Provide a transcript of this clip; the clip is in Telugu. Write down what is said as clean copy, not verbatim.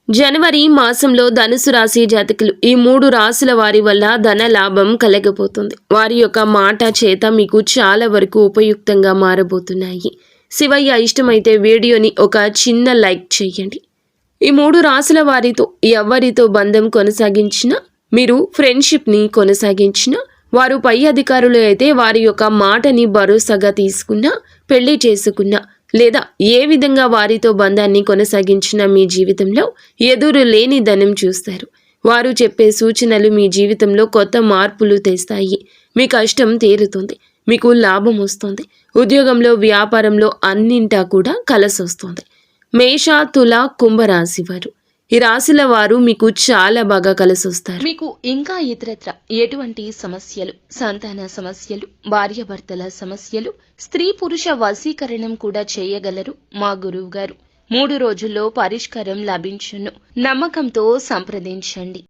జనవరి మాసంలో ధనుసు రాశి జాతకులు ఈ 3 రాశుల వారి వల్ల ధన లాభం కలగబోతుంది. వారి యొక్క మాట చేత మీకు చాలా వరకు ఉపయుక్తంగా మారబోతున్నాయి. శివయ్య ఇష్టమైతే వీడియోని ఒక చిన్న లైక్ చేయండి. ఈ 3 రాశుల వారితో ఎవరితో బంధం కొనసాగించినా, మీరు ఫ్రెండ్షిప్ని కొనసాగించినా, వారు పై అధికారులు అయితే వారి యొక్క మాటని భరోసాగా తీసుకున్నా, పెళ్లి చేసుకున్నా, లేదా ఏ విధంగా వారితో బంధాన్ని కొనసాగించిన మీ జీవితంలో ఎదురు లేని ధనం చూస్తారు. వారు చెప్పే సూచనలు మీ జీవితంలో కొత్త మార్పులు తెస్తాయి. మీ కష్టం తీరుతుంది, మీకు లాభం వస్తుంది. ఉద్యోగంలో, వ్యాపారంలో అన్నింటా కూడా కలిసొస్తుంది. మేష, తుల, కుంభరాశి వారు ఈ రాశుల వారు మీకు చాలా బాగా కలిసొస్తారు. మీకు ఇంకా ఇతరత్ర ఎటువంటి సమస్యలు, సంతాన సమస్యలు, భార్యాభర్తల సమస్యలు, స్త్రీ పురుష వశీకరణం కూడా చేయగలరు మా గురువు గారు. 3 రోజుల్లో పరిష్కారం లభించును. నమ్మకంతో సంప్రదించండి.